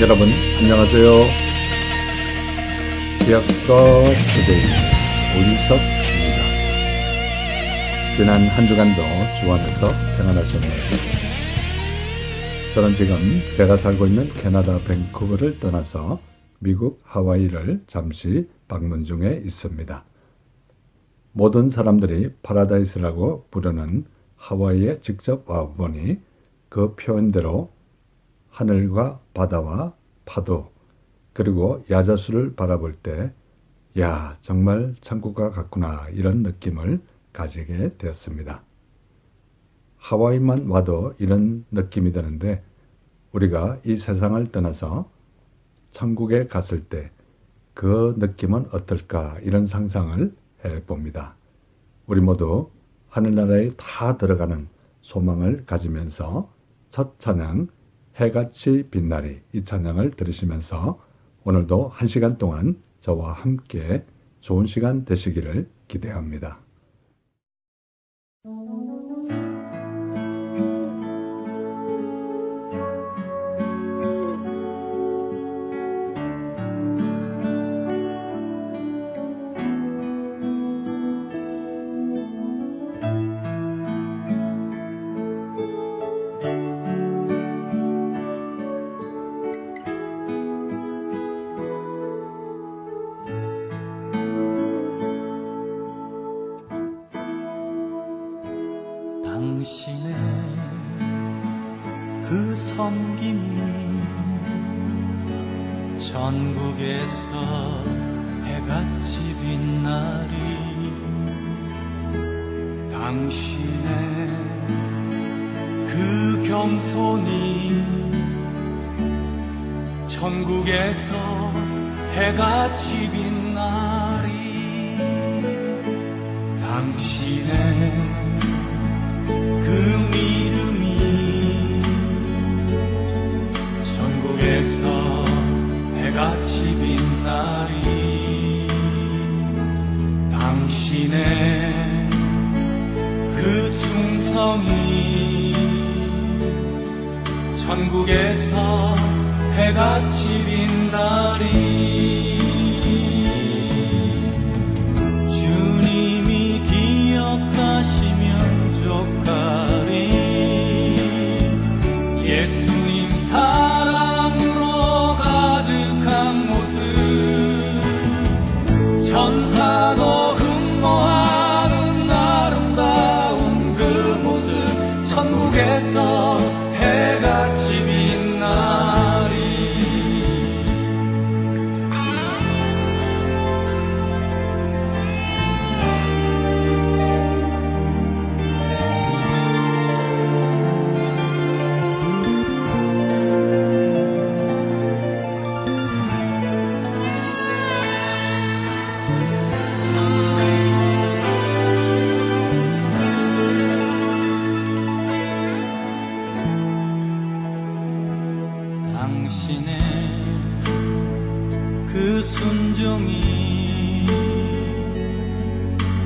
여러분 안녕하세요. 기약과 투데이 오윤석입니다. 지난 한 주간도 주 안에서 평안하셨나요? 저는 지금 제가 살고 있는 캐나다 밴쿠버를 떠나서 미국 하와이를 잠시 방문 중에 있습니다. 모든 사람들이 파라다이스라고 부르는 하와이에 직접 와보니 그 표현대로 하늘과 바다와 파도 그리고 야자수를 바라볼 때 야, 정말 천국과 같구나 이런 느낌을 가지게 되었습니다. 하와이만 와도 이런 느낌이 드는데 우리가 이 세상을 떠나서 천국에 갔을 때 그 느낌은 어떨까 이런 상상을 해봅니다. 우리 모두 하늘나라에 다 들어가는 소망을 가지면서 첫 찬양 해같이 빛나리 이 찬양을 들으시면서 오늘도 1시간 동안 저와 함께 좋은 시간 되시기를 기대합니다. 당신의 그 섬김이 전국에서 해같이 빛나리. 당신의 그 겸손이 전국에서 해같이 빛나리. 당신의 그 믿음이 전국에서 해같이 빛나리. 당신의 그 충성이 전국에서 해같이 빛나리. 주님이 기억하시면 족하리. 예수님 사랑으로 가득한 모습 천사도 흠모하는 아름다운 그 모습 천국에서 해같이 빛나리. 당신의 그 순종이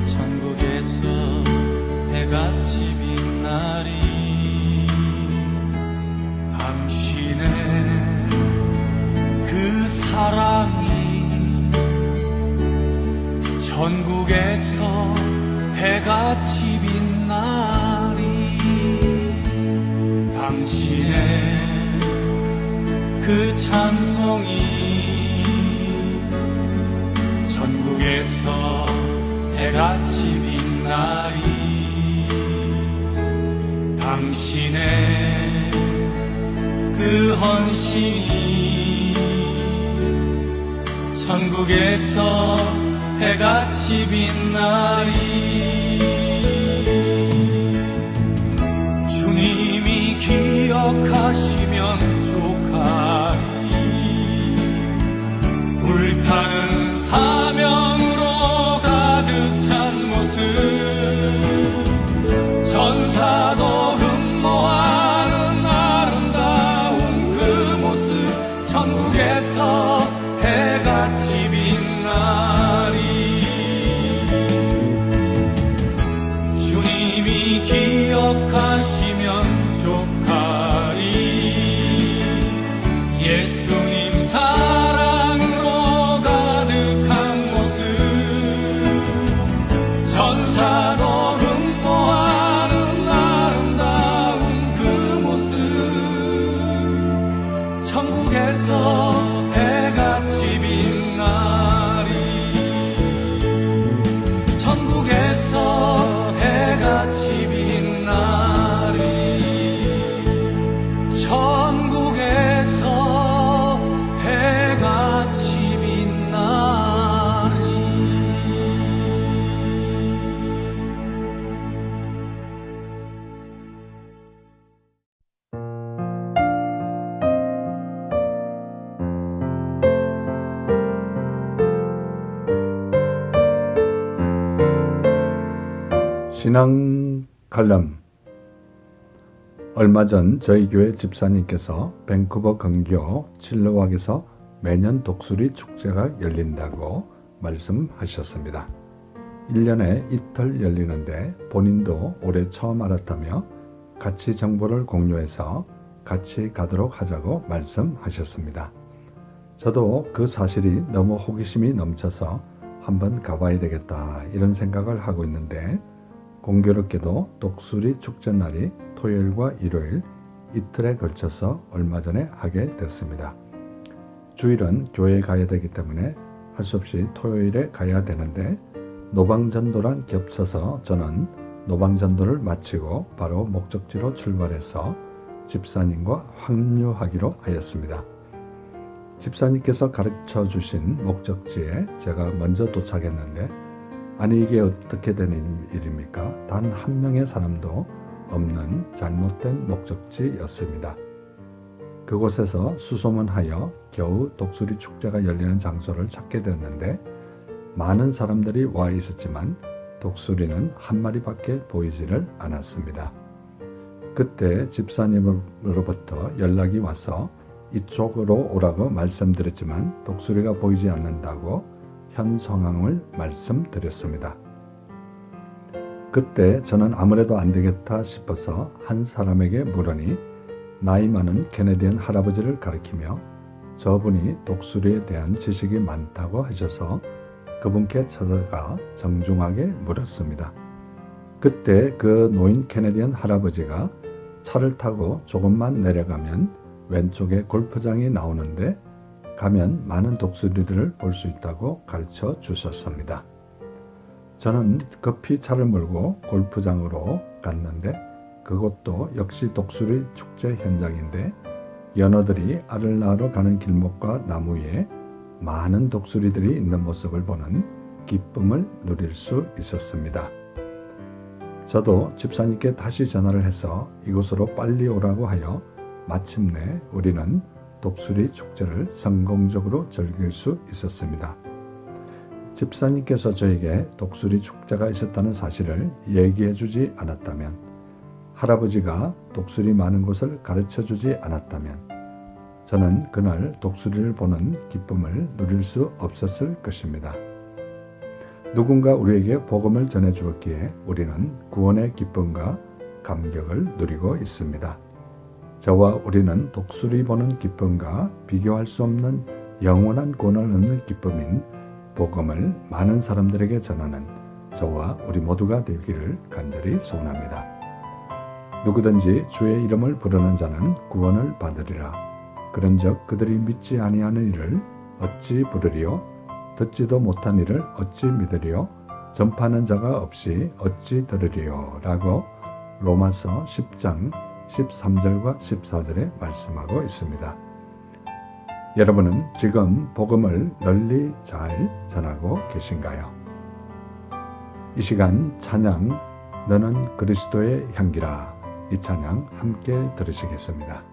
천국에서 해같이 빛나리. 당신의 그 사랑이 전국에서 해같이 빛나리. 당신의 그 찬송이 전국에서 해같이 빛나리. 당신의 그 헌신이 전국에서 해같이 빛나리. 주님이 기억하시면 족하리. 불타는 사명으로 가득 찬 모습 전사도 흠모하는 아름다운 그 모습 천국에서 해같이 빛나리. 주님이 기억하시면 족하리. 예수님 신앙 칼럼. 얼마 전 저희 교회 집사님께서 밴쿠버 근교 칠로왁에서 매년 독수리 축제가 열린다고 말씀하셨습니다. 1년에 이틀 열리는데 본인도 올해 처음 알았다며 같이 정보를 공유해서 같이 가도록 하자고 말씀하셨습니다. 저도 그 사실이 너무 호기심이 넘쳐서 한번 가봐야 되겠다 이런 생각을 하고 있는데, 공교롭게도 독수리 축제 날이 토요일과 일요일 이틀에 걸쳐서 얼마 전에 하게 됐습니다. 주일은 교회에 가야 되기 때문에 할 수 없이 토요일에 가야 되는데, 노방전도랑 겹쳐서 저는 노방전도를 마치고 바로 목적지로 출발해서 집사님과 합류하기로 하였습니다. 집사님께서 가르쳐 주신 목적지에 제가 먼저 도착했는데, 아니 이게 어떻게 된 일입니까? 단 한 명의 사람도 없는 잘못된 목적지였습니다. 그곳에서 수소문하여 겨우 독수리 축제가 열리는 장소를 찾게 되었는데, 많은 사람들이 와 있었지만 독수리는 한 마리밖에 보이지를 않았습니다. 그때 집사님으로부터 연락이 와서 이쪽으로 오라고 말씀드렸지만 독수리가 보이지 않는다고 현 상황을 말씀드렸습니다. 그때 저는 아무래도 안 되겠다 싶어서 한 사람에게 물으니 나이 많은 캐네디언 할아버지를 가리키며 저분이 독수리에 대한 지식이 많다고 하셔서 그분께 찾아가 정중하게 물었습니다. 그때 그 노인 캐네디언 할아버지가 차를 타고 조금만 내려가면 왼쪽에 골프장이 나오는데 가면 많은 독수리들을 볼 수 있다고 가르쳐 주셨습니다. 저는 급히 차를 몰고 골프장으로 갔는데 그곳도 역시 독수리 축제 현장인데, 연어들이 알을 낳으러 가는 길목과 나무 위에 많은 독수리들이 있는 모습을 보는 기쁨을 누릴 수 있었습니다. 저도 집사님께 다시 전화를 해서 이곳으로 빨리 오라고 하여 마침내 우리는 독수리 축제를 성공적으로 즐길 수 있었습니다. 집사님께서 저에게 독수리 축제가 있었다는 사실을 얘기해 주지 않았다면, 할아버지가 독수리 많은 곳을 가르쳐 주지 않았다면 저는 그날 독수리를 보는 기쁨을 누릴 수 없었을 것입니다. 누군가 우리에게 복음을 전해 주었기에 우리는 구원의 기쁨과 감격을 누리고 있습니다. 저와 우리는 독수리 보는 기쁨과 비교할 수 없는 영원한 구원을 얻는 기쁨인 복음을 많은 사람들에게 전하는 저와 우리 모두가 되기를 간절히 소원합니다. 누구든지 주의 이름을 부르는 자는 구원을 받으리라. 그런즉 그들이 믿지 아니하는 이를 어찌 부르리요? 듣지도 못한 이를 어찌 믿으리요? 전파하는 자가 없이 어찌 들으리요? 라고 로마서 10장 13절과 14절에 말씀하고 있습니다. 여러분은 지금 복음을 널리 잘 전하고 계신가요? 이 시간 찬양 너는 그리스도의 향기라, 이 찬양 함께 들으시겠습니다.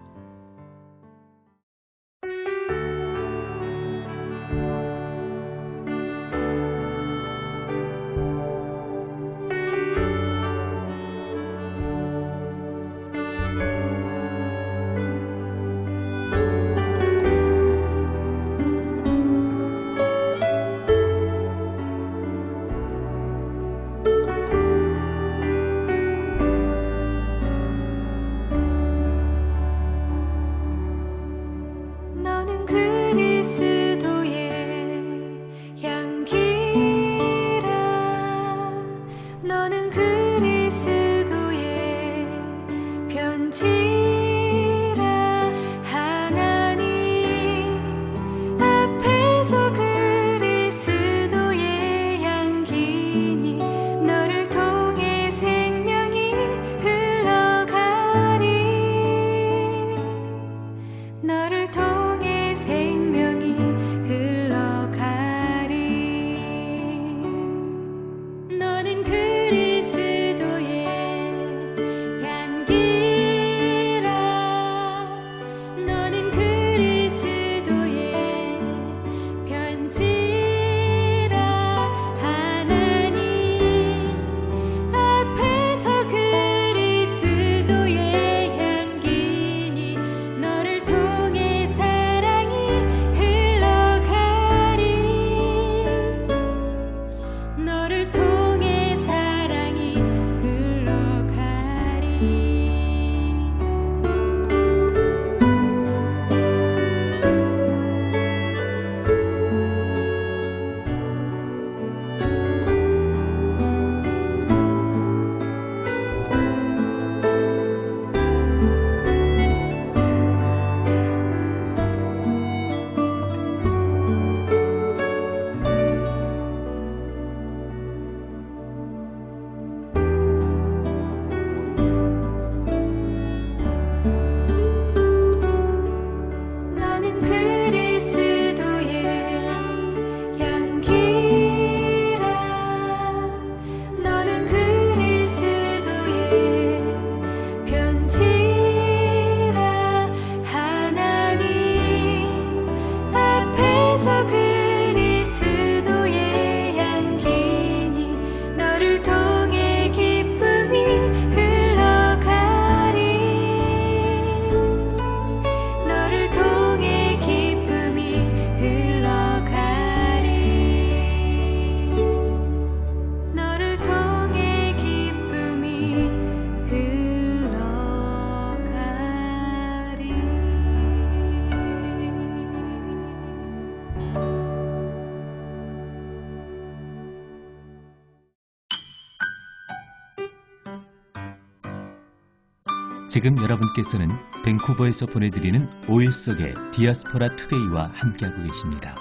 지금 여러분께서는 밴쿠버에서 보내드리는 5일 속의 디아스포라 투데이와 함께하고 계십니다.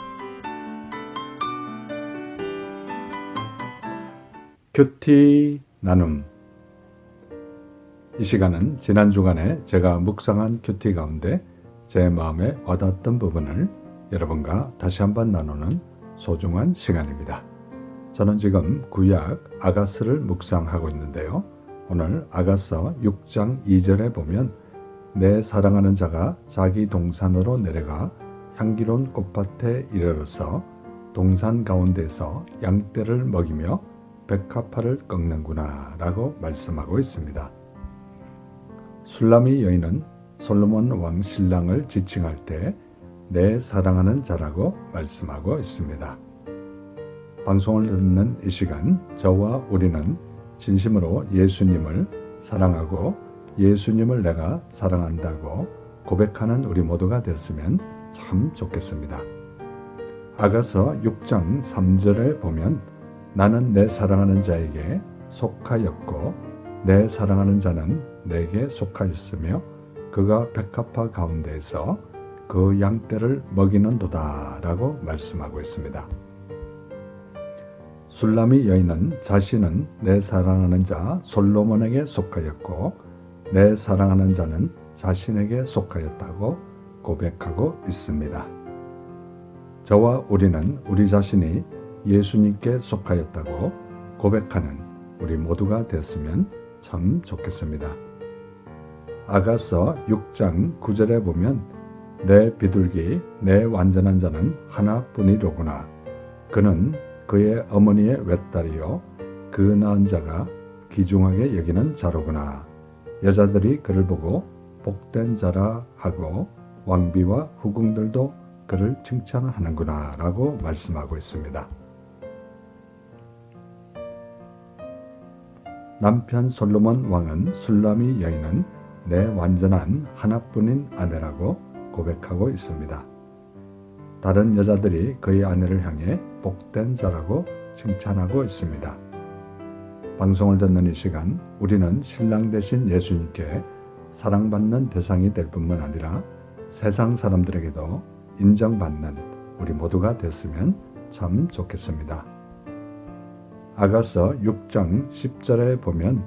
큐티 나눔. 이 시간은 지난 주간에 제가 묵상한 큐티 가운데 제 마음에 와닿았던 부분을 여러분과 다시 한번 나누는 소중한 시간입니다. 저는 지금 구약 아가스를 묵상하고 있는데요. 오늘 아가서 6장 2절에 보면 내 사랑하는 자가 자기 동산으로 내려가 향기로운 꽃밭에 이르러서 동산 가운데서 양떼를 먹이며 백합화를 꺾는구나 라고 말씀하고 있습니다. 술라미 여인은 솔로몬 왕 신랑을 지칭할 때 내 사랑하는 자라고 말씀하고 있습니다. 방송을 듣는 이 시간 저와 우리는 진심으로 예수님을 사랑하고 예수님을 내가 사랑한다고 고백하는 우리 모두가 됐으면 참 좋겠습니다. 아가서 6장 3절에 보면 나는 내 사랑하는 자에게 속하였고 내 사랑하는 자는 내게 속하였으며 그가 백합화 가운데에서 그 양떼를 먹이는도다 라고 말씀하고 있습니다. 술라미 여인은 자신은 내 사랑하는 자 솔로몬에게 속하였고 내 사랑하는 자는 자신에게 속하였다고 고백하고 있습니다. 저와 우리는 우리 자신이 예수님께 속하였다고 고백하는 우리 모두가 됐으면 참 좋겠습니다. 아가서 6장 9절에 보면 내 비둘기 내 완전한 자는 하나뿐이로구나. 그는 그의 어머니의 외딸이요 그 낳은 자가 귀중하게 여기는 자로구나. 여자들이 그를 보고 복된 자라 하고 왕비와 후궁들도 그를 칭찬하는구나 라고 말씀하고 있습니다. 남편 솔로몬 왕은 술라미 여인은 내 완전한 하나뿐인 아내라고 고백하고 있습니다. 다른 여자들이 그의 아내를 향해 복된 자라고 칭찬하고 있습니다. 방송을 듣는 이 시간 우리는 신랑 되신 예수님께 사랑받는 대상이 될 뿐만 아니라 세상 사람들에게도 인정받는 우리 모두가 됐으면 참 좋겠습니다. 아가서 6장 10절에 보면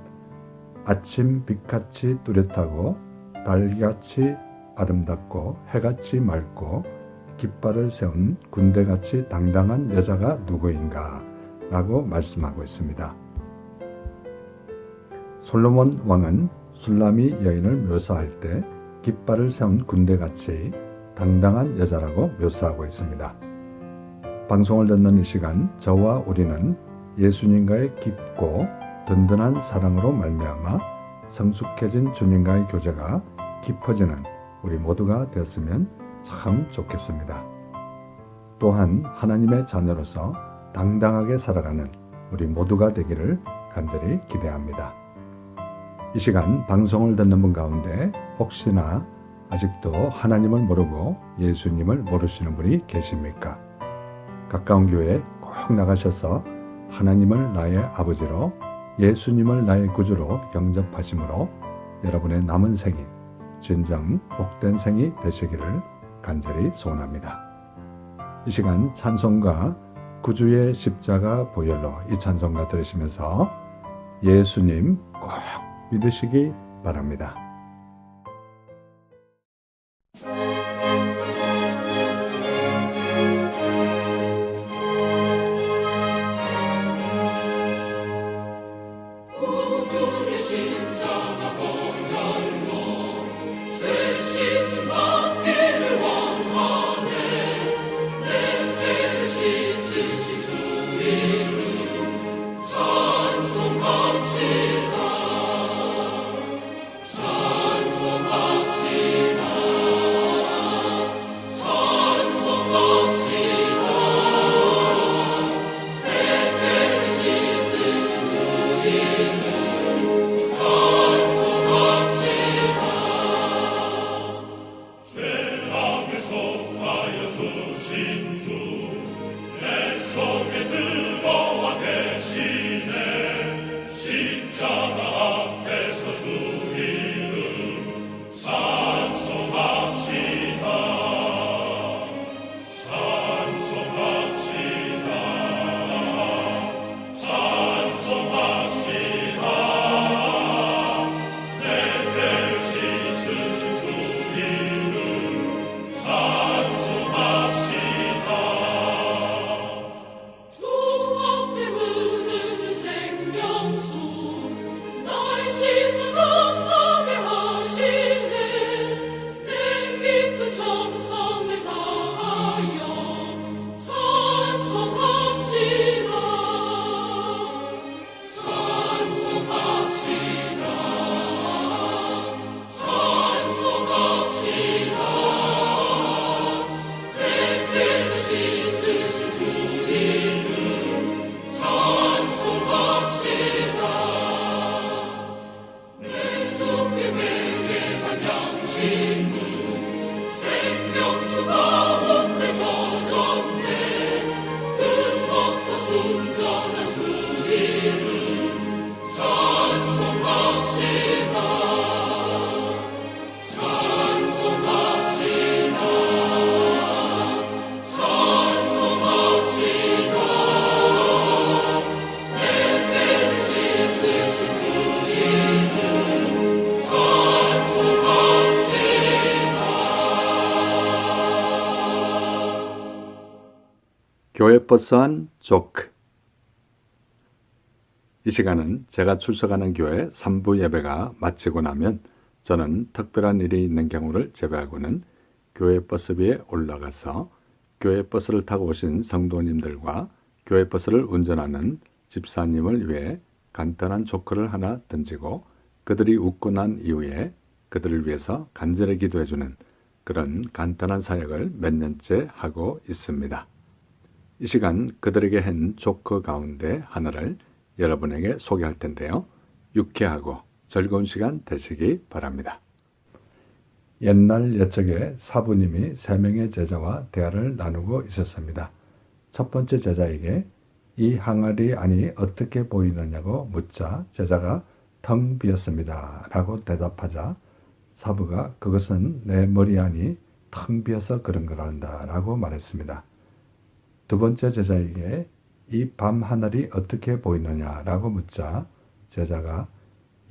아침 빛같이 뚜렷하고 달같이 아름답고 해같이 맑고 깃발을 세운 군대같이 당당한 여자가 누구인가 라고 말씀하고 있습니다. 솔로몬 왕은 술라미 여인을 묘사할 때 깃발을 세운 군대같이 당당한 여자라고 묘사하고 있습니다. 방송을 듣는 이 시간 저와 우리는 예수님과의 깊고 든든한 사랑으로 말미암아 성숙해진 주님과의 교제가 깊어지는 우리 모두가 되었으면 참 좋겠습니다. 또한 하나님의 자녀로서 당당하게 살아가는 우리 모두가 되기를 간절히 기대합니다. 이 시간 방송을 듣는 분 가운데 혹시나 아직도 하나님을 모르고 예수님을 모르시는 분이 계십니까? 가까운 교회에 꼭 나가셔서 하나님을 나의 아버지로 예수님을 나의 구주로 영접하심으로 여러분의 남은 생이 진정 복된 생이 되시기를 간절히 소원합니다. 이 시간 찬송가 구주의 십자가 보혈로 이 찬송가 들으시면서 예수님 꼭 믿으시기 바랍니다. 찬송합시다. 교회 버스 안 조크. 이 시간은 제가 출석하는 교회 3부 예배가 마치고 나면 저는 특별한 일이 있는 경우를 제외하고는 교회 버스비에 올라가서 교회 버스를 타고 오신 성도님들과 교회 버스를 운전하는 집사님을 위해 간단한 조크를 하나 던지고 그들이 웃고 난 이후에 그들을 위해서 간절히 기도해주는 그런 간단한 사역을 몇 년째 하고 있습니다. 이 시간 그들에게 한 조크 가운데 하나를 여러분에게 소개할 텐데요. 유쾌하고 즐거운 시간 되시기 바랍니다. 옛날 옛적에 사부님이 3명의 제자와 대화를 나누고 있었습니다. 첫 번째 제자에게 이 항아리 안이 어떻게 보이느냐고 묻자 제자가 텅 비었습니다 라고 대답하자 사부가 그것은 내 머리 안이 텅 비어서 그런 거란다 라고 말했습니다. 두 번째 제자에게 이 밤 하늘이 어떻게 보이느냐 라고 묻자 제자가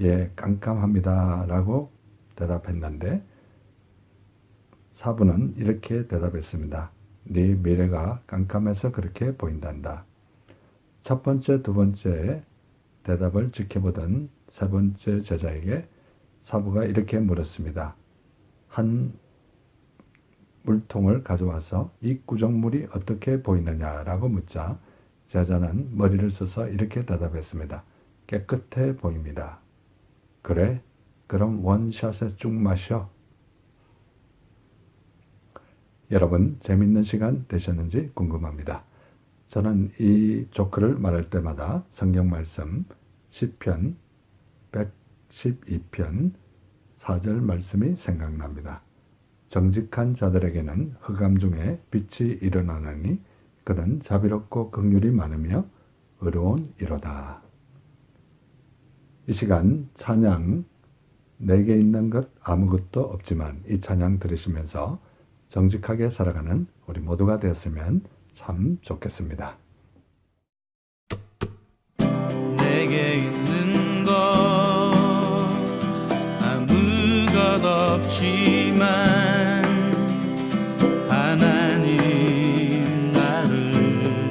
예 깜깜합니다 라고 대답했는데 사부는 이렇게 대답했습니다. 네 미래가 깜깜해서 그렇게 보인단다. 첫 번째, 두 번째 대답을 지켜보던 세 번째 제자에게 사부가 이렇게 물었습니다. 한 물통을 가져와서 이 구정물이 어떻게 보이느냐라고 묻자 제자는 머리를 써서 이렇게 대답했습니다. 깨끗해 보입니다. 그래? 그럼 원샷에 쭉 마셔. 여러분 재밌는 시간 되셨는지 궁금합니다. 저는 이 조크를 말할 때마다 성경 말씀 시편 112편 4절 말씀이 생각납니다. 정직한 자들에게는 흑암 중에 빛이 일어나느니 그는 자비롭고 긍휼이 많으며 의로운 이로다. 이 시간 찬양 내게 있는 것 아무것도 없지만 이 찬양 들으시면서 정직하게 살아가는 우리 모두가 되었으면 참 좋겠습니다. 내게 있는 것 아무것 없지만 하나님 나를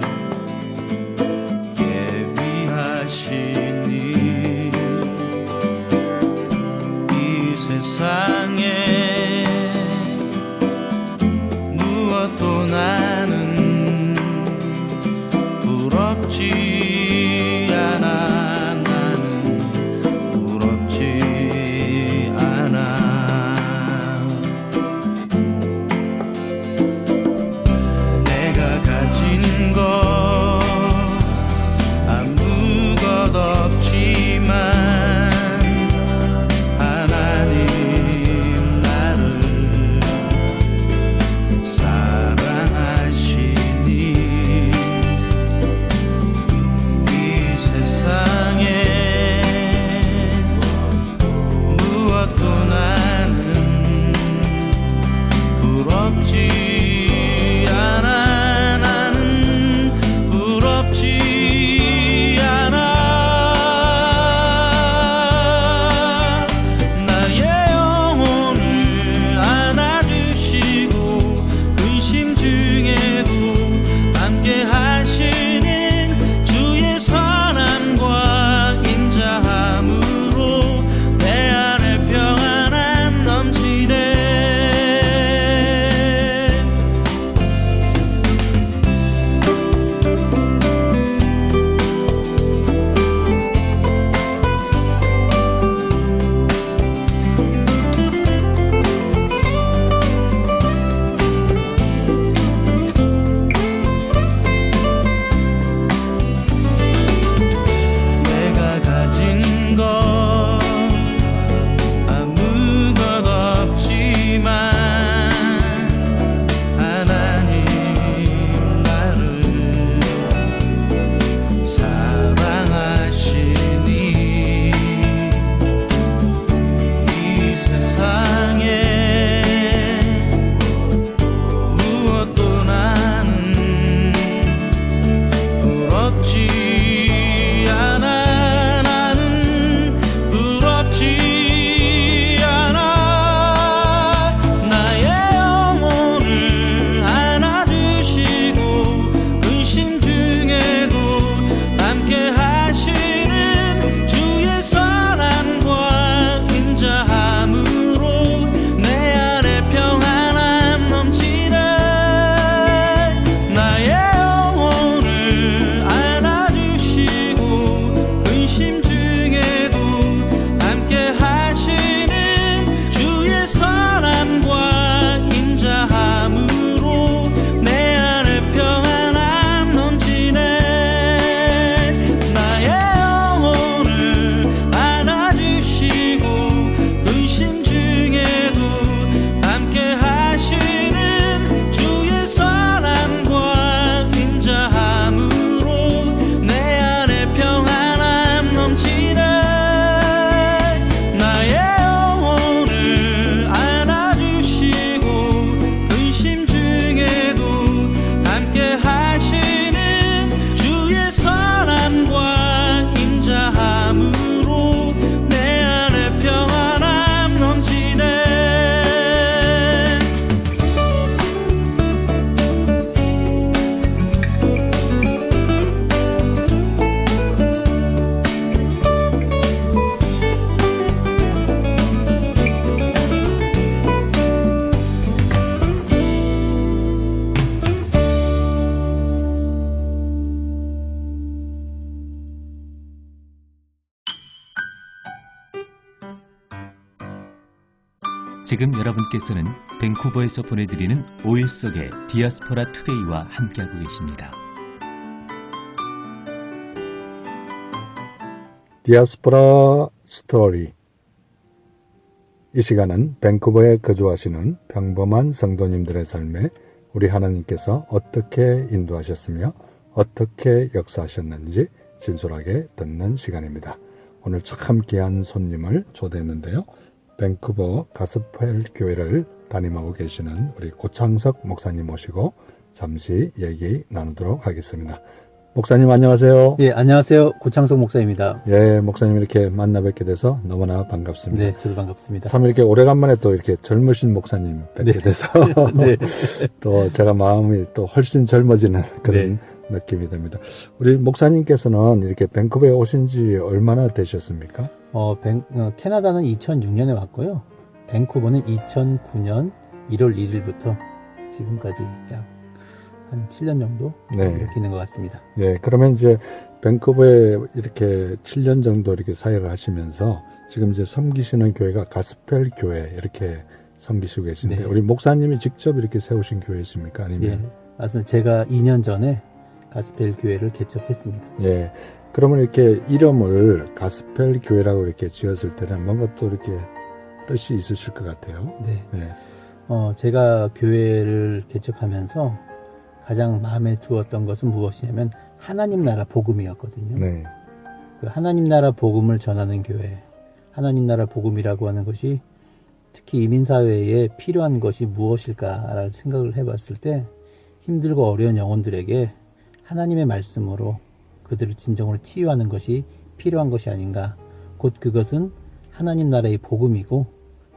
예비하시니 이 세상에 무엇도 나는 부럽지 않아. 나는 부럽지 않아. 내가 가진 것 아무것 없지만 하나님 나를 사랑하시니 지금 여러분께서는 밴쿠버에서 보내드리는 5일 속의 디아스포라 투데이와 함께하고 계십니다. 디아스포라 스토리. 이 시간은 밴쿠버에 거주하시는 평범한 성도님들의 삶에 우리 하나님께서 어떻게 인도하셨으며 어떻게 역사하셨는지 진솔하게 듣는 시간입니다. 오늘 참 귀한 손님을 초대했는데요. 밴쿠버 가스펠 교회를 담임하고 계시는 우리 고창석 목사님 모시고 잠시 얘기 나누도록 하겠습니다. 목사님 안녕하세요. 예, 안녕하세요. 고창석 목사입니다. 예, 목사님 이렇게 만나 뵙게 돼서 너무나 반갑습니다. 네, 저도 반갑습니다. 참 이렇게 오래간만에 또 이렇게 젊으신 목사님 뵙게 네. 돼서 네. 또 제가 마음이 또 훨씬 젊어지는 그런 느낌이 됩니다. 우리 목사님께서는 이렇게 밴쿠버에 오신 지 얼마나 되셨습니까? 캐나다는 2006년에 왔고요. 밴쿠버는 2009년 1월 1일부터 지금까지 약 한 7년 정도 네. 이렇게 있는 것 같습니다. 예, 그러면 이제 밴쿠버에 이렇게 7년 정도 이렇게 사역을 하시면서 지금 이제 섬기시는 교회가 가스펠 교회 이렇게 섬기시고 계신데 네. 우리 목사님이 직접 이렇게 세우신 교회이십니까? 아니면? 예, 맞습니다. 제가 2년 전에 가스펠 교회를 개척했습니다. 예. 그러면 이렇게 이름을 가스펠 교회라고 이렇게 지었을 때는 뭔가 또 이렇게 뜻이 있으실 것 같아요. 네. 예. 제가 교회를 개척하면서 가장 마음에 두었던 것은 무엇이냐면 하나님 나라 복음이었거든요. 네. 그 하나님 나라 복음을 전하는 교회, 하나님 나라 복음이라고 하는 것이 특히 이민사회에 필요한 것이 무엇일까라는 생각을 해봤을 때 힘들고 어려운 영혼들에게 하나님의 말씀으로 그들을 진정으로 치유하는 것이 필요한 것이 아닌가. 곧 그것은 하나님 나라의 복음이고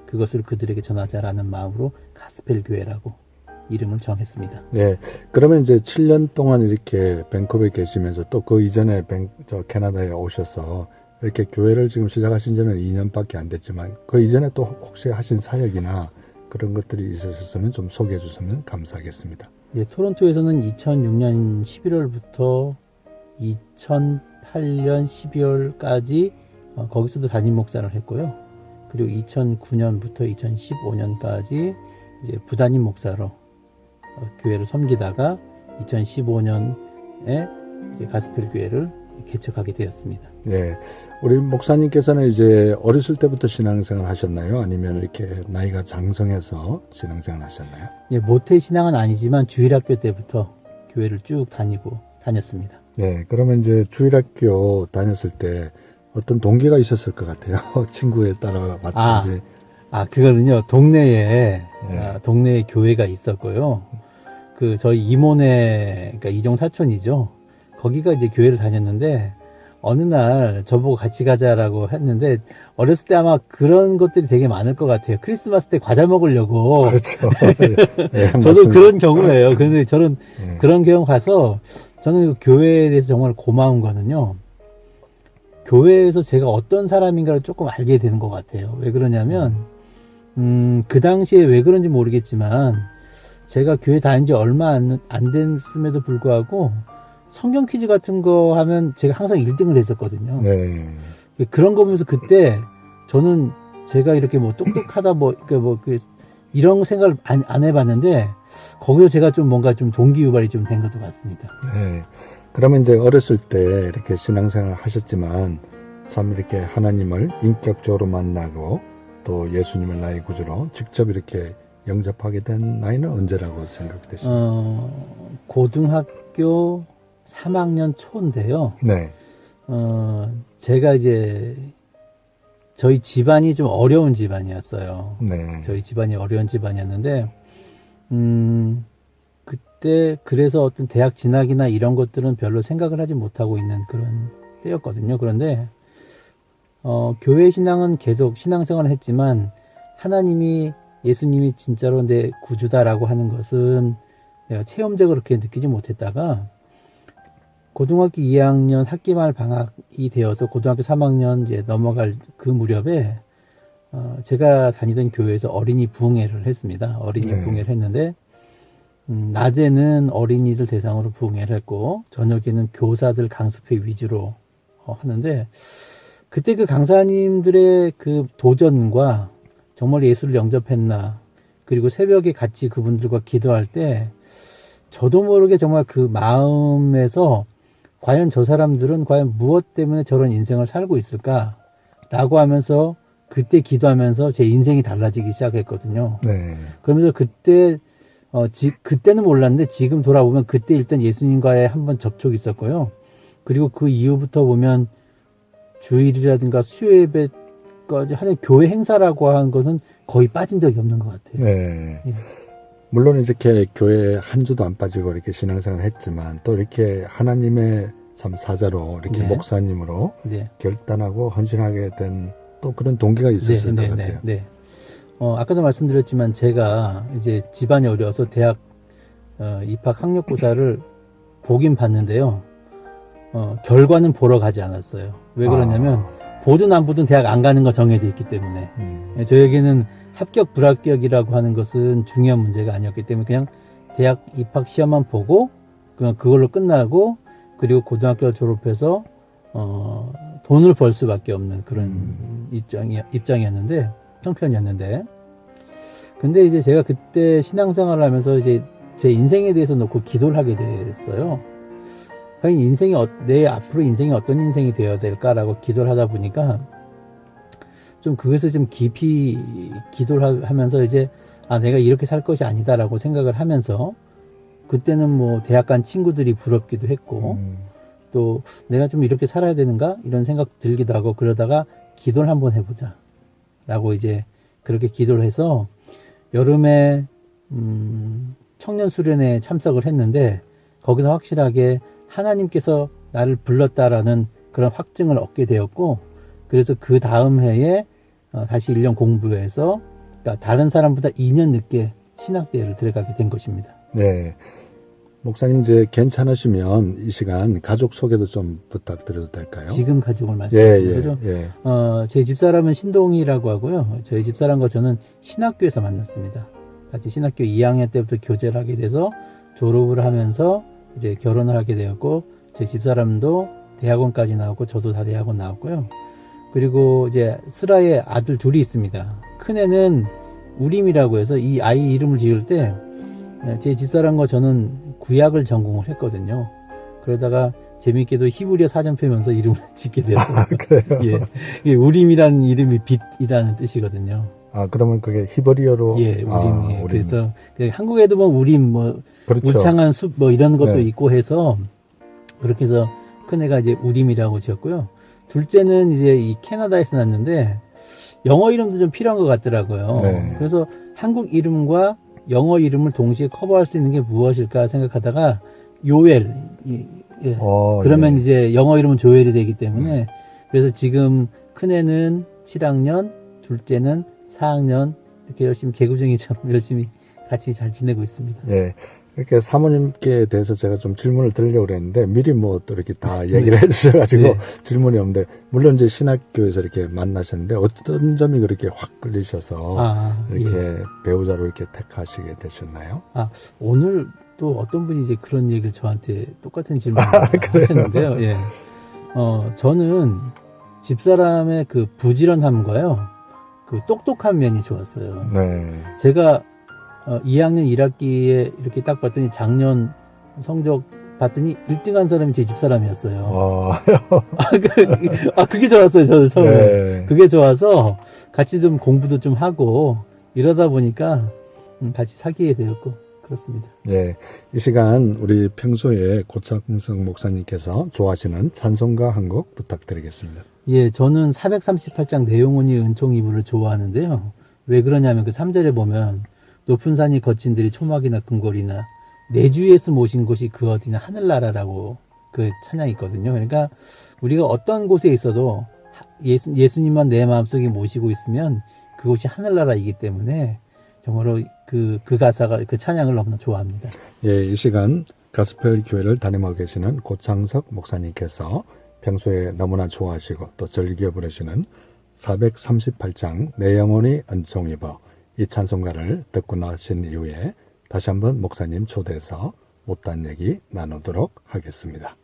그것을 그들에게 전하자라는 마음으로 가스펠 교회라고 이름을 정했습니다. 예. 그러면 이제 7년 동안 이렇게 밴쿠버에 계시면서 또 그 이전에 캐나다에 오셔서 이렇게 교회를 지금 시작하신 지는 2년밖에 안 됐지만 그 이전에 또 혹시 하신 사역이나 그런 것들이 있으셨으면 좀 소개해 주시면 감사하겠습니다. 예, 토론토에서는 2006년 11월부터 2008년 12월까지 거기서도 담임 목사를 했고요. 그리고 2009년부터 2015년까지 이제 부담임 목사로 교회를 섬기다가 2015년에 이제 가스펠 교회를 개척하게 되었습니다. 예. 우리 목사님께서는 이제 어렸을 때부터 신앙생활 하셨나요? 아니면 이렇게 나이가 장성해서 신앙생활 하셨나요? 예, 모태 신앙은 아니지만 주일학교 때부터 교회를 쭉 다녔습니다. 네, 그러면 이제 주일학교 다녔을 때 어떤 동기가 있었을 것 같아요. 친구에 따라 왔든지. 그거는요, 동네에 네. 동네에 교회가 있었고요. 그 저희 이모네, 그러니까 이종 사촌이죠. 거기가 이제 교회를 다녔는데 어느 날 저보고 같이 가자라고 했는데 어렸을 때 아마 그런 것들이 되게 많을 것 같아요. 크리스마스 때 과자 먹으려고. 그렇죠. 네, 저도 맞습니다. 그런 경우예요. 그런데 저는 네. 그런 경우 가서 저는 그 교회에 대해서 정말 고마운 거는요. 교회에서 제가 어떤 사람인가를 조금 알게 되는 것 같아요. 왜 그러냐면 그 당시에 왜 그런지 모르겠지만 제가 교회 다닌 지 얼마 안 됐음에도 불구하고 성경 퀴즈 같은 거 하면 제가 항상 1등을 했었거든요. 네. 그런 거 보면서 그때 저는 제가 이렇게 뭐 똑똑하다 이런 생각을 안 해봤는데 거기서 제가 좀 뭔가 좀 동기유발이 좀 된 것도 같습니다. 네. 그러면 이제 어렸을 때 이렇게 신앙생활 하셨지만 참 이렇게 하나님을 인격적으로 만나고 또 예수님을 나의 구주로 직접 이렇게 영접하게 된 나이는 언제라고 생각되십니까? 고등학교 3학년 초인데요. 네. 제가 이제 저희 집안이 좀 어려운 집안이었어요. 네. 저희 집안이 어려운 집안이었는데 그때 그래서 어떤 대학 진학이나 이런 것들은 별로 생각을 하지 못하고 있는 그런 때였거든요. 그런데 교회 신앙은 계속 신앙생활을 했지만 하나님이 예수님이 진짜로 내 구주다라고 하는 것은 내가 체험적으로 그렇게 느끼지 못했다가 고등학교 2학년 학기말 방학이 되어서 고등학교 3학년 이제 넘어갈 그 무렵에 제가 다니던 교회에서 어린이 부흥회를 했습니다. 어린이 네. 부흥회를 했는데 낮에는 어린이들 대상으로 부흥회를 했고 저녁에는 교사들 강습회 위주로 하는데 그때 그 강사님들의 그 도전과 정말 예수를 영접했나, 그리고 새벽에 같이 그분들과 기도할 때 저도 모르게 정말 그 마음에서 과연 저 사람들은 과연 무엇 때문에 저런 인생을 살고 있을까라고 하면서 그때 기도하면서 제 인생이 달라지기 시작했거든요. 네. 그러면서 그때 그때는 몰랐는데 지금 돌아보면 그때 일단 예수님과의 한번 접촉이 있었고요. 그리고 그 이후부터 보면 주일이라든가 수요 예배까지 하는 교회 행사라고 한 것은 거의 빠진 적이 없는 것 같아요. 네. 예. 물론 이렇게 교회 한 주도 안 빠지고 이렇게 신앙생활을 했지만 또 이렇게 하나님의 참 사자로 이렇게 네. 목사님으로 네. 결단하고 헌신하게 된 또 그런 동기가 있었을 것 같아요. 네. 아까도 말씀드렸지만 제가 이제 집안이 어려워서 대학 입학 학력고사를 보긴 봤는데요. 결과는 보러 가지 않았어요. 왜 그러냐면 보든 안 보든 대학 안 가는 거 정해져 있기 때문에 저에게는 합격 불합격이라고 하는 것은 중요한 문제가 아니었기 때문에 그냥 대학 입학 시험만 보고 그냥 그걸로 끝나고 그리고 고등학교 졸업해서 돈을 벌 수밖에 없는 그런 입장이었는데 형편이었는데 근데 이제 제가 그때 신앙생활을 하면서 이제 제 인생에 대해서 놓고 기도를 하게 됐어요. 과연 내 앞으로 인생이 어떤 인생이 되어야 될까라고 기도를 하다 보니까 좀 그것을 좀 깊이 기도를 하면서 이제 내가 이렇게 살 것이 아니다라고 생각을 하면서 그때는 뭐 대학 간 친구들이 부럽기도 했고 또 내가 좀 이렇게 살아야 되는가 이런 생각 들기도 하고 그러다가 기도를 한번 해보자 라고 이제 그렇게 기도를 해서 여름에 청년 수련회에 참석을 했는데 거기서 확실하게 하나님께서 나를 불렀다라는 그런 확증을 얻게 되었고 그래서 그 다음 해에 다시 1년 공부해서 그러니까 다른 사람보다 2년 늦게 신학대회를 들어가게 된 것입니다. 네. 목사님 이제 괜찮으시면 이 시간 가족 소개도 좀 부탁드려도 될까요? 지금 가족을 말씀하시는 거죠? 예. 제 집사람은 신동이라고 하고요. 저희 집사람과 저는 신학교에서 만났습니다. 같이 신학교 2학년 때부터 교제를 하게 돼서 졸업을 하면서 이제 결혼을 하게 되었고 제 집사람도 대학원까지 나왔고 저도 다 대학원 나왔고요. 그리고 이제 슬아의 아들 둘이 있습니다. 큰애는 우림이라고 해서 이 아이 이름을 지을 때 제 집사람과 저는 구약을 전공을 했거든요. 그러다가 재미있게도 히브리어 사전 펴면서 이름을 짓게 되었어요. 그래요? 예, 우림이라는 이름이 빛이라는 뜻이거든요. 그러면 그게 히브리어로 예, 우림이에요. 우림. 그래서 우리에도 뭐 우림, 그렇죠. 우창한 숲 이런 것도 네. 있고 해서 그렇게 해서 큰애가 이제 우림이라고 지었고요. 둘째는 이제 이 캐나다에서 났는데 영어 이름도 좀 필요한 것 같더라고요. 네. 그래서 한국 이름과 영어 이름을 동시에 커버할 수 있는 게 무엇일까 생각하다가 요엘. 예. 그러면 예. 이제 영어 이름은 조엘이 되기 때문에 그래서 지금 큰애는 7학년, 둘째는 4학년 이렇게 열심히 개구쟁이처럼 열심히 같이 잘 지내고 있습니다. 예. 이렇게 사모님께 대해서 제가 좀 질문을 드리려고 그랬는데 미리 뭐 또 이렇게 다 얘기를 해주셔가지고 네. 질문이 없는데 물론 이제 신학교에서 이렇게 만나셨는데 어떤 점이 그렇게 확 끌리셔서 이렇게 배우자로 이렇게 택하시게 되셨나요? 오늘 또 어떤 분이 이제 그런 얘기를 저한테 똑같은 질문을 하셨는데요. 예. 저는 집사람의 그 부지런함과요, 그 똑똑한 면이 좋았어요. 네. 제가 2학년 1학기에 이렇게 딱 봤더니 작년 성적 봤더니 1등한 사람이 제 집사람이었어요. 그게 좋았어요. 저는 처음에. 네. 그게 좋아서 같이 좀 공부도 좀 하고 이러다 보니까 같이 사귀게 되었고 그렇습니다. 예. 이 시간 우리 평소에 고창석 목사님께서 좋아하시는 찬송가 한 곡 부탁드리겠습니다. 예, 저는 438장 내용은이 은총 이불을 좋아하는데요. 왜 그러냐면 그 3절에 보면 높은 산이 거친 들이 초막이나 금골이나 내 주 예수 모신 곳이 그 어디나 하늘나라라고 그 찬양이 있거든요. 그러니까 우리가 어떤 곳에 있어도 예수님만 내 마음속에 모시고 있으면 그곳이 하늘나라이기 때문에 정말로 그 가사가 그 찬양을 너무나 좋아합니다. 예, 이 시간 가스펠 교회를 담임하고 계시는 고창석 목사님께서 평소에 너무나 좋아하시고 또 즐겨 부르시는 438장 내 영혼이 은총 입어 이 찬송가를 듣고 나신 이후에 다시 한번 목사님 초대해서 못다한 얘기 나누도록 하겠습니다.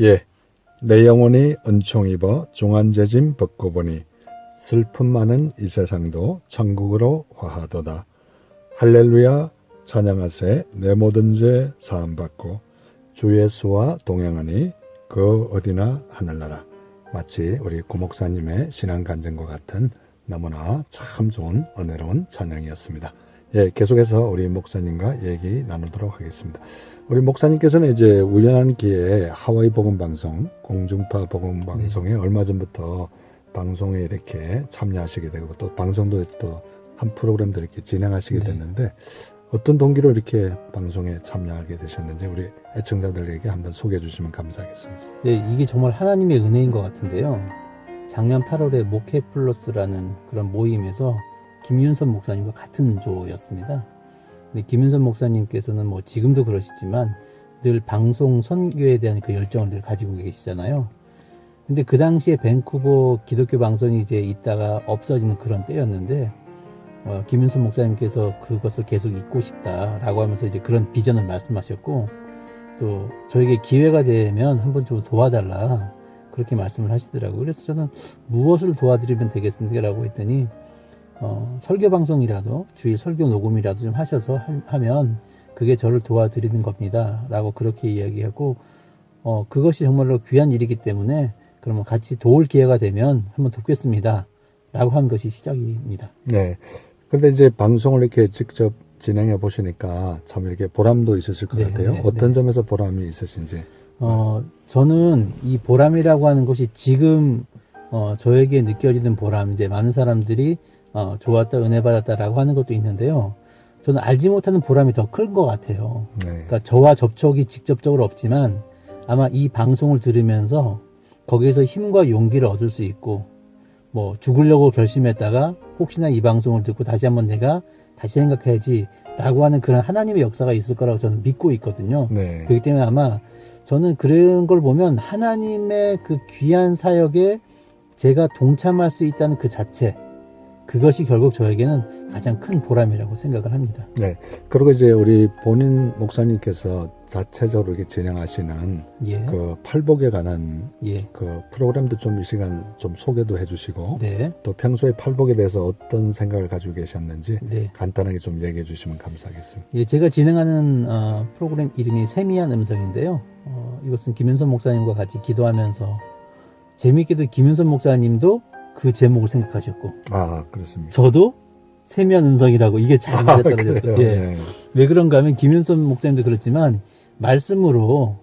예, 내 영혼이 은총 입어 중한재짐 벗고 보니 슬픔 많은 이 세상도 천국으로 화하도다. 할렐루야 찬양하세 내 모든 죄 사함받고 주 예수와 동행하니 그 어디나 하늘나라. 마치 우리 고목사님의 신앙 간증과 같은 너무나 참 좋은 은혜로운 찬양이었습니다. 예, 계속해서 우리 목사님과 얘기 나누도록 하겠습니다. 우리 목사님께서는 이제 우연한 기회에 하와이 복음방송, 공중파 복음방송에 얼마 전부터 방송에 이렇게 참여하시게 되고 또 방송도 또 한 프로그램도 이렇게 진행하시게 됐는데 어떤 동기로 이렇게 방송에 참여하게 되셨는지 우리 애청자들에게 한번 소개해 주시면 감사하겠습니다. 네, 이게 정말 하나님의 은혜인 것 같은데요. 작년 8월에 목회 플러스라는 그런 모임에서 김윤선 목사님과 같은 조였습니다. 근데 김윤선 목사님께서는 뭐 지금도 그러시지만 늘 방송 선교에 대한 그 열정을 늘 가지고 계시잖아요. 근데 그 당시에 밴쿠버 기독교 방송이 이제 있다가 없어지는 그런 때였는데 김윤선 목사님께서 그것을 계속 잇고 싶다라고 하면서 이제 그런 비전을 말씀하셨고 또 저에게 기회가 되면 한번 좀 도와달라 그렇게 말씀을 하시더라고요. 그래서 저는 무엇을 도와드리면 되겠습니까? 라고 했더니 설교 방송이라도 주일 설교 녹음이라도 좀 하셔서 하면 그게 저를 도와드리는 겁니다. 라고 그렇게 이야기하고 그것이 정말로 귀한 일이기 때문에 그러면 같이 도울 기회가 되면 한번 돕겠습니다. 라고 한 것이 시작입니다. 네. 그런데 이제 방송을 이렇게 직접 진행해 보시니까 참 이렇게 보람도 있으실 것 네, 같아요. 네, 어떤 네. 점에서 보람이 있으신지. 저는 이 보람이라고 하는 것이 지금 저에게 느껴지는 보람, 이제 많은 사람들이 좋았다, 은혜 받았다라고 하는 것도 있는데요. 저는 알지 못하는 보람이 더 큰 것 같아요. 네. 그러니까 저와 접촉이 직접적으로 없지만 아마 이 방송을 들으면서 거기에서 힘과 용기를 얻을 수 있고 뭐 죽으려고 결심했다가 혹시나 이 방송을 듣고 다시 한번 내가 다시 생각해야지 라고 하는 그런 하나님의 역사가 있을 거라고 저는 믿고 있거든요. 네. 그렇기 때문에 아마 저는 그런 걸 보면 하나님의 그 귀한 사역에 제가 동참할 수 있다는 그 자체, 그것이 결국 저에게는 가장 큰 보람이라고 생각을 합니다. 네. 그리고 이제 우리 본인 목사님께서 자체적으로 이렇게 진행하시는 예. 그 팔복에 관한 예. 그 프로그램도 좀 이 시간 좀 소개도 해주시고 네. 또 평소에 팔복에 대해서 어떤 생각을 가지고 계셨는지 네. 간단하게 좀 얘기해 주시면 감사하겠습니다. 예, 제가 진행하는 프로그램 이름이 세미한 음성인데요. 이것은 김윤선 목사님과 같이 기도하면서 재미있게도 김윤선 목사님도 그 제목을 생각하셨고 아, 그렇습니다. 저도 세미한 음성이라고 이게 잘 맞아떨어졌어요. 그래요? 예. 네. 왜 그런가 하면 김윤선 목사님도 그렇지만 말씀으로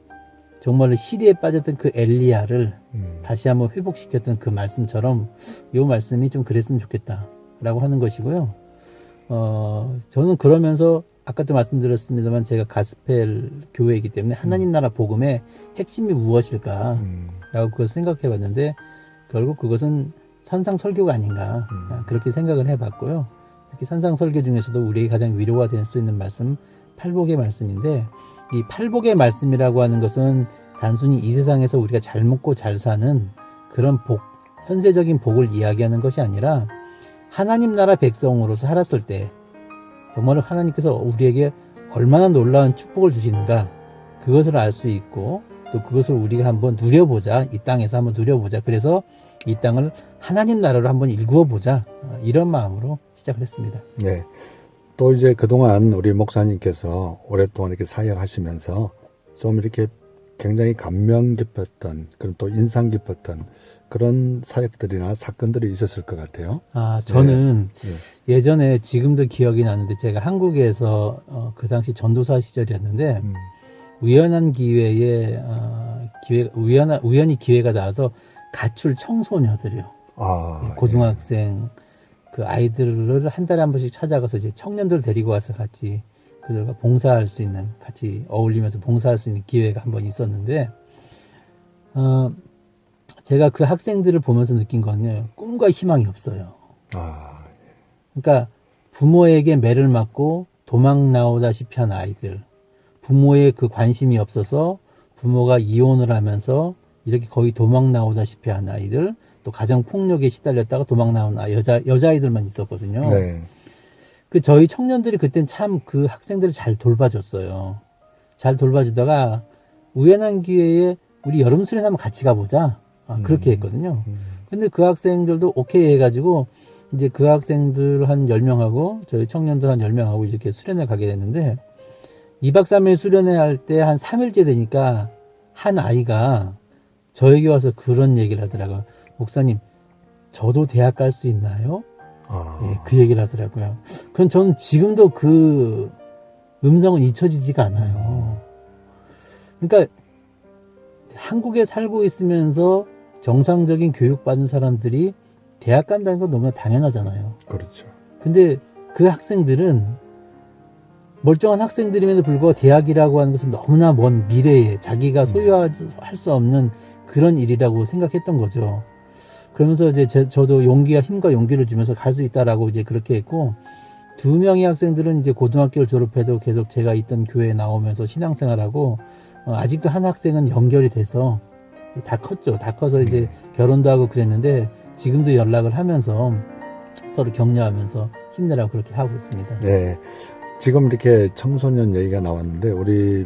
정말 시리에 빠졌던 그 엘리야를 다시 한번 회복시켰던 그 말씀처럼 이 말씀이 좀 그랬으면 좋겠다라고 하는 것이고요. 저는 그러면서 아까도 말씀드렸습니다만 제가 가스펠 교회이기 때문에 하나님 나라 복음의 핵심이 무엇일까 라고 그걸 생각해 봤는데 결국 그것은 산상 설교가 아닌가 그렇게 생각을 해 봤고요. 특히 산상 설교 중에서도 우리에게 가장 위로가 될 수 있는 말씀 팔복의 말씀인데 이 팔복의 말씀이라고 하는 것은 단순히 이 세상에서 우리가 잘 먹고 잘 사는 그런 복, 현세적인 복을 이야기하는 것이 아니라 하나님 나라 백성으로서 살았을 때 정말 하나님께서 우리에게 얼마나 놀라운 축복을 주시는가 그것을 알 수 있고 또 그것을 우리가 한번 누려보자. 이 땅에서 한번 누려보자. 그래서 이 땅을 하나님 나라로 한번 일구어 보자. 이런 마음으로 시작을 했습니다. 네. 또 이제 그동안 우리 목사님께서 오랫동안 이렇게 사역하시면서 좀 이렇게 굉장히 감명 깊었던 그런 또 인상 깊었던 그런 사역들이나 사건들이 있었을 것 같아요. 저는 네. 예전에 지금도 기억이 나는데 제가 한국에서 그 당시 전도사 시절이었는데 우연한 기회에 우연히 기회가 나와서 가출 청소녀들이요. 고등학생 그 아이들을 한 달에 한 번씩 찾아가서 이제 청년들 데리고 와서 같이 그들과 봉사할 수 있는 같이 어울리면서 봉사할 수 있는 기회가 한 번 있었는데 제가 그 학생들을 보면서 느낀 건요. 꿈과 희망이 없어요. 그러니까 부모에게 매를 맞고 도망 나오다시피 한 아이들, 부모의 그 관심이 없어서 부모가 이혼을 하면서 이렇게 거의 도망 나오다시피 한 아이들, 또 가정 폭력에 시달렸다가 도망 나온 여자아이들만 있었거든요. 네. 그 저희 청년들이 그땐 참 그 학생들을 잘 돌봐줬어요. 잘 돌봐주다가 우연한 기회에 우리 여름 수련 한번 같이 가보자. 그렇게 했거든요. 근데 그 학생들도 오케이 해가지고 이제 그 학생들 한 10명하고 저희 청년들 한 10명하고 이렇게 수련회 가게 됐는데 2박 3일 수련회 할 때 한 3일째 되니까 한 아이가 저에게 와서 그런 얘기를 하더라고요. 목사님, 저도 대학 갈 수 있나요? 예, 그 얘기를 하더라고요. 그럼 저는 지금도 그 음성은 잊혀지지가 않아요. 그러니까 한국에 살고 있으면서 정상적인 교육받은 사람들이 대학 간다는 건 너무나 당연하잖아요. 그렇죠. 근데 그 학생들은 멀쩡한 학생들임에도 불구하고 대학이라고 하는 것은 너무나 먼 미래에 자기가 소유할 수 없는 그런 일이라고 생각했던 거죠. 그러면서 이제 저도 용기와 힘과 용기를 주면서 갈 수 있다라고 이제 그렇게 했고, 2명의 학생들은 이제 고등학교를 졸업해도 계속 제가 있던 교회에 나오면서 신앙생활하고, 아직도 한 학생은 연결이 돼서 다 컸죠. 다 커서 이제 결혼도 하고 그랬는데 지금도 연락을 하면서 서로 격려하면서 힘내라고 그렇게 하고 있습니다. 네. 지금 이렇게 청소년 얘기가 나왔는데 우리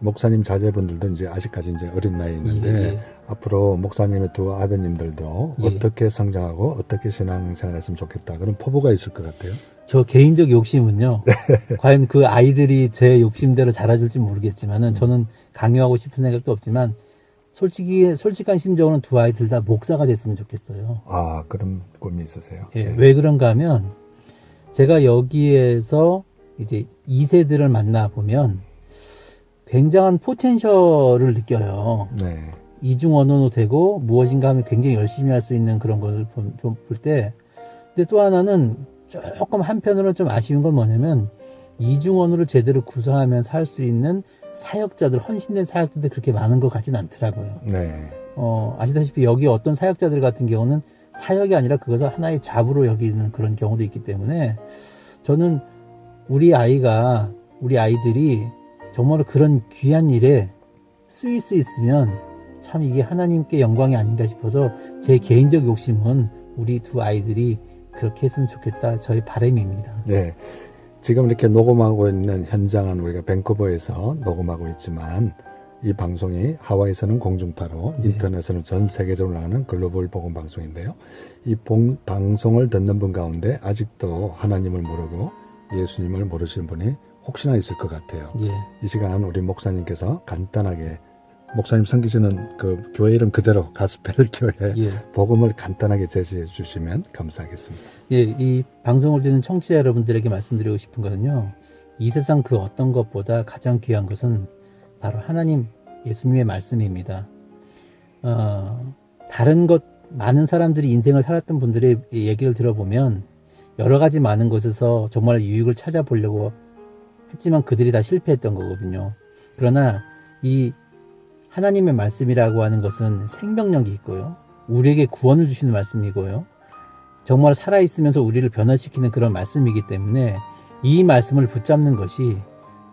목사님 자제분들도 이제 아직까지 이제 어린 나이에 있는데 예. 앞으로 목사님의 두 아드님들도 예. 어떻게 성장하고 어떻게 신앙생활했으면 좋겠다 그런 포부가 있을 것 같아요. 저 개인적 욕심은요. 과연 그 아이들이 제 욕심대로 자라줄지 모르겠지만은 저는 강요하고 싶은 생각도 없지만 솔직한 심정으로는 두 아이들 다 목사가 됐으면 좋겠어요. 아, 그런 꿈이 있으세요? 예, 왜 그런가 하면 제가 여기에서 이제 2세들을 만나보면 굉장한 포텐셜을 느껴요. 네. 이중언어도 되고 무엇인가 하면 굉장히 열심히 할 수 있는 그런 걸 볼 때, 근데 또 하나는 조금 한편으로는 좀 아쉬운 건 뭐냐면 이중언어를 제대로 구사하면서 할 수 있는 사역자들, 헌신된 사역자들 그렇게 많은 것 같진 않더라고요. 네. 아시다시피 여기 어떤 사역자들 같은 경우는 사역이 아니라 그것을 하나의 잡으로 여기는 그런 경우도 있기 때문에 저는 우리 아이들이 정말로 그런 귀한 일에 쓰일 수 있으면 참 이게 하나님께 영광이 아닌가 싶어서 제 개인적 욕심은 우리 두 아이들이 그렇게 했으면 좋겠다. 저의 바람입니다. 네. 지금 이렇게 녹음하고 있는 현장은 우리가 밴쿠버에서 녹음하고 있지만 이 방송이 하와이에서는 공중파로 네. 인터넷에는 전 세계적으로 나가는 글로벌 복음 방송인데요. 이 방송을 듣는 분 가운데 아직도 하나님을 모르고 예수님을 모르시는 분이 혹시나 있을 것 같아요. 예. 이 시간 우리 목사님께서 간단하게 목사님 섬기시는 그 교회 이름 그대로 가스펠 교회 예. 복음을 간단하게 제시해 주시면 감사하겠습니다. 예, 이 방송을 듣는 청취자 여러분들에게 말씀드리고 싶은 거는요. 이 세상 그 어떤 것보다 가장 귀한 것은 바로 하나님 예수님의 말씀입니다. 다른 것 많은 사람들이 인생을 살았던 분들의 얘기를 들어보면 여러 가지 많은 것에서 정말 유익을 찾아보려고 했지만 그들이 다 실패했던 거거든요. 그러나 이 하나님의 말씀이라고 하는 것은 생명력이 있고요. 우리에게 구원을 주시는 말씀이고요. 정말 살아있으면서 우리를 변화시키는 그런 말씀이기 때문에 이 말씀을 붙잡는 것이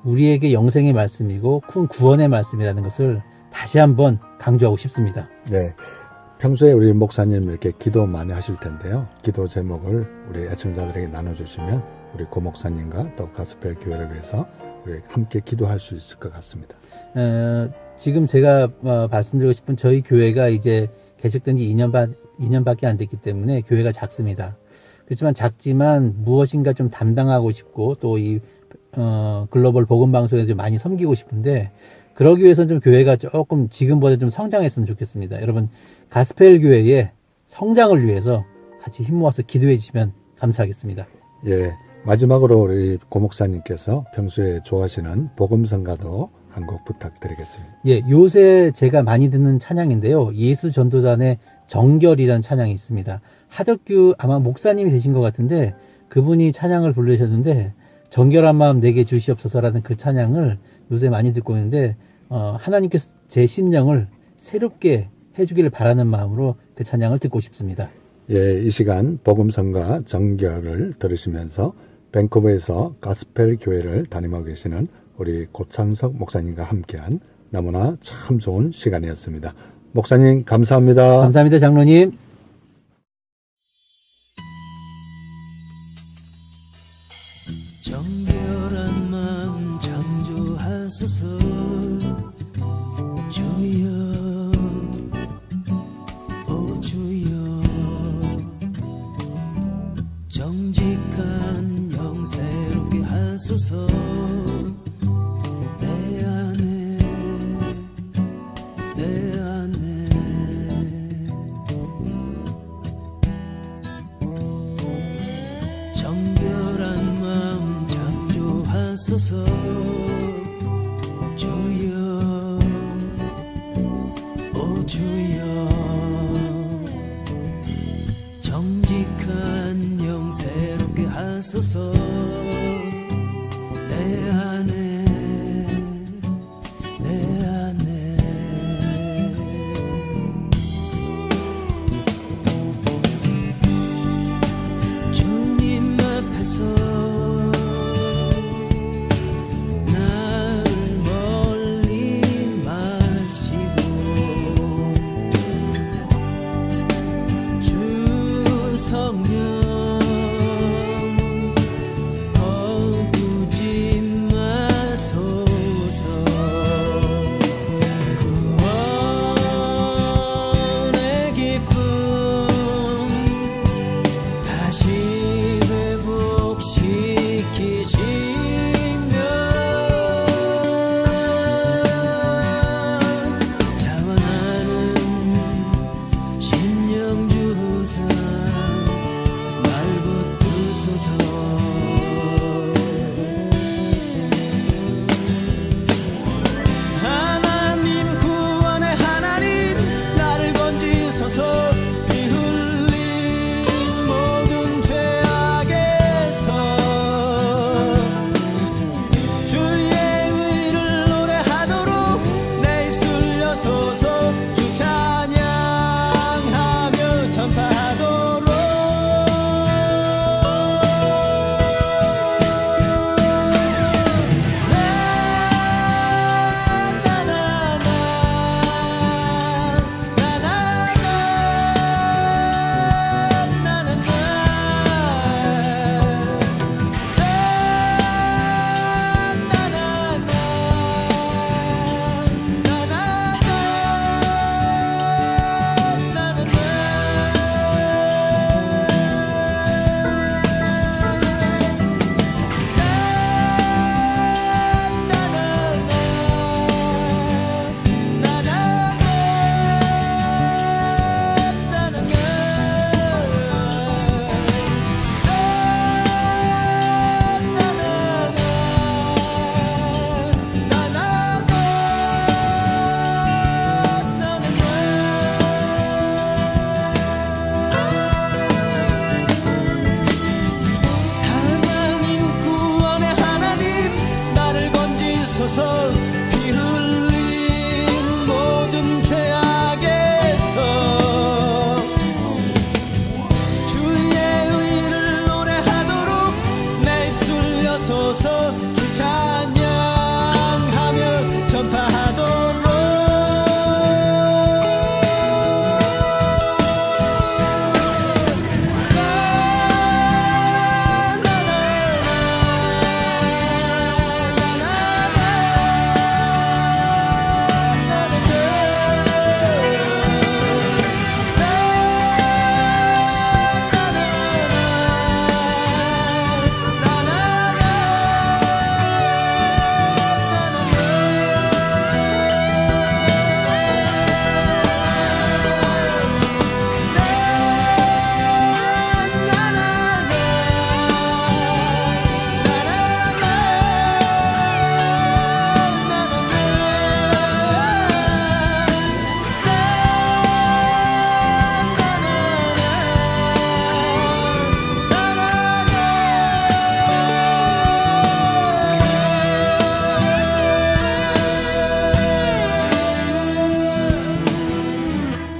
우리에게 영생의 말씀이고 큰 구원의 말씀이라는 것을 다시 한번 강조하고 싶습니다. 네. 평소에 우리 목사님 이렇게 기도 많이 하실 텐데요. 기도 제목을 우리 애청자들에게 나눠주시면 우리 고 목사님과 또 가스펠 교회를 위해서 우리 함께 기도할 수 있을 것 같습니다. 지금 제가 말씀드리고 싶은 저희 교회가 이제 개척된 지 2년밖에 안 됐기 때문에 교회가 작습니다. 그렇지만 작지만 무엇인가 좀 담당하고 싶고 또 이 글로벌 복음 방송에 좀 많이 섬기고 싶은데 그러기 위해서는 좀 교회가 조금 지금보다 좀 성장했으면 좋겠습니다. 여러분 가스펠 교회의 성장을 위해서 같이 힘 모아서 기도해 주시면 감사하겠습니다. 예. 마지막으로 우리 고 목사님께서 평소에 좋아하시는 복음성가도 한 곡 부탁드리겠습니다. 예, 요새 제가 많이 듣는 찬양인데요. 예수 전도단의 정결이라는 찬양이 있습니다. 하덕규 아마 목사님이 되신 것 같은데 그분이 찬양을 부르셨는데 정결한 마음 내게 주시옵소서라는 그 찬양을 요새 많이 듣고 있는데 하나님께서 제 심령을 새롭게 해주기를 바라는 마음으로 그 찬양을 듣고 싶습니다. 예, 이 시간 복음성가 정결을 들으시면서 밴쿠버에서 가스펠 교회를 담임하고 계시는 우리 고창석 목사님과 함께한 너무나 참 좋은 시간이었습니다. 목사님 감사합니다. 감사합니다, 장로님. 정결한 마음 창조하소서 주여 하소서. 내 안에 내 안에 주님 앞에서 날 멀리 마시고 주 성령 거두지 마소서. 구원의 기쁨 다시 회복시키시며 자원하는 심령 주사 날 붙드소서. 하나님 구원의 하나님 나를 건지소서. 피 흘린 모든 죄악에서 주의 의를 노래하도록 내 입술 여소서. 주 찬양하며 전파하도록 하나님 구원의 하나님 나를 건지소서. 피 흘린 모든 죄악에서 주의 의를 노래하도록 내 입술 여소서. 주 찬양하며 전파하도록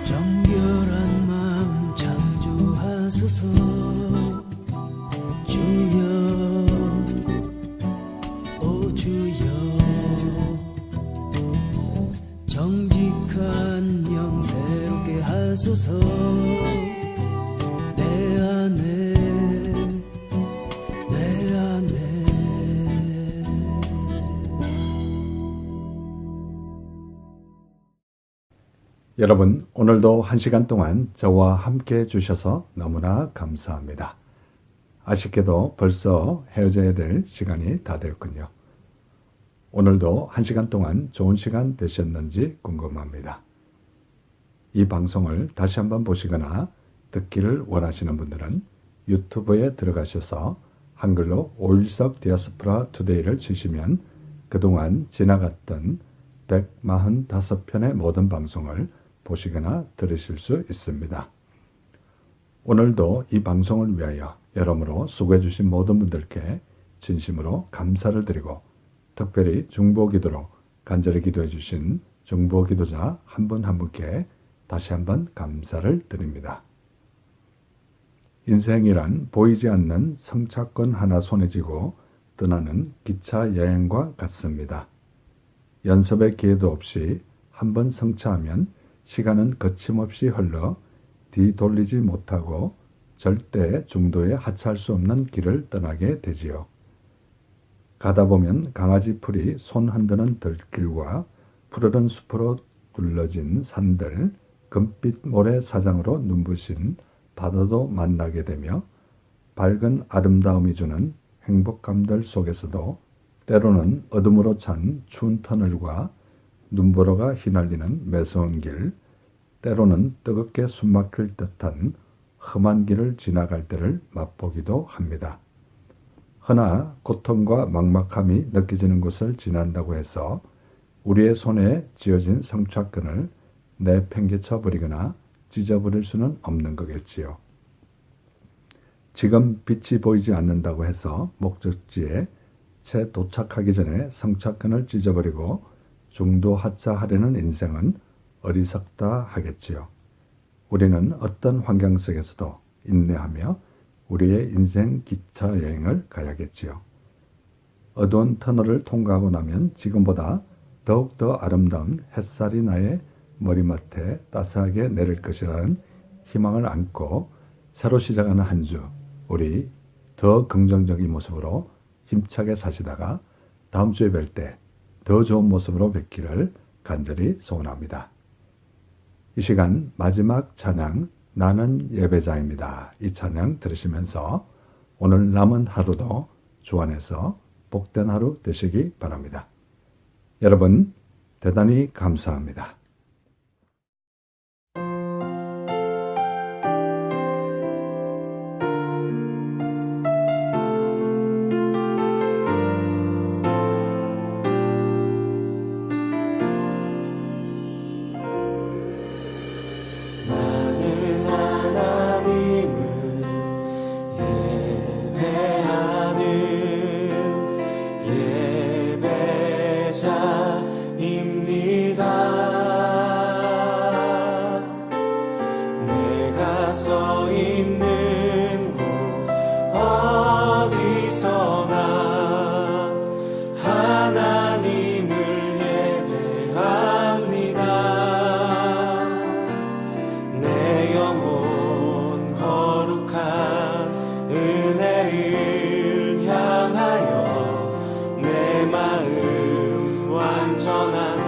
정결한 마음 창조하소서. 주여 오 주여 정직한 영 새롭게 하소서. 내 안에 내 안에 여러분, 오늘도 1시간 동안 저와 함께 해주셔서 너무나 감사합니다. 아쉽게도 벌써 헤어져야 될 시간이 다 되었군요. 오늘도 1시간 동안 좋은 시간 되셨는지 궁금합니다. 이 방송을 다시 한번 보시거나 듣기를 원하시는 분들은 유튜브에 들어가셔서 한글로 오일석 디아스포라 투데이를 치시면 그동안 지나갔던 145편의 모든 방송을 보시거나 들으실 수 있습니다. 오늘도 이 방송을 위하여 여러모로 수고해 주신 모든 분들께 진심으로 감사를 드리고 특별히 중보기도로 간절히 기도해 주신 중보기도자 한 분 한 분께 다시 한번 감사를 드립니다. 인생이란 보이지 않는 성차권 하나 손에 쥐고 떠나는 기차 여행과 같습니다. 연습의 기회도 없이 한번 성차하면 시간은 거침없이 흘러 뒤돌리지 못하고 절대 중도에 하차할 수 없는 길을 떠나게 되지요. 가다 보면 강아지 풀이 손 흔드는 들길과 푸르른 숲으로 둘러진 산들, 금빛 모래사장으로 눈부신 바다도 만나게 되며 밝은 아름다움이 주는 행복감들 속에서도 때로는 어둠으로 찬 추운 터널과 눈보라가 휘날리는 매서운 길, 때로는 뜨겁게 숨막힐 듯한 험한 길을 지나갈 때를 맛보기도 합니다. 허나 고통과 막막함이 느껴지는 곳을 지난다고 해서 우리의 손에 쥐어진 성차권을 내팽개쳐 버리거나 찢어버릴 수는 없는 거겠지요. 지금 빛이 보이지 않는다고 해서 목적지에 채 도착하기 전에 성차권을 찢어버리고 중도 하차하려는 인생은 어리석다 하겠지요. 우리는 어떤 환경 속에서도 인내하며 우리의 인생 기차 여행을 가야겠지요. 어두운 터널을 통과하고 나면 지금보다 더욱더 아름다운 햇살이 나의 머리맡에 따스하게 내릴 것이라는 희망을 안고 새로 시작하는 한 주, 우리 더 긍정적인 모습으로 힘차게 사시다가 다음 주에 뵐 때 더 좋은 모습으로 뵙기를 간절히 소원합니다. 이 시간 마지막 찬양 나는 예배자입니다. 이 찬양 들으시면서 오늘 남은 하루도 주 안에서 복된 하루 되시기 바랍니다. 여러분 대단히 감사합니다. 나는 하나님을 예배하는 예배자입니다. 내가 서 있는 곳 어디서나 하나님을 예배합니다. 내 영혼 거룩한 은혜를 향하여 내 마음 완전한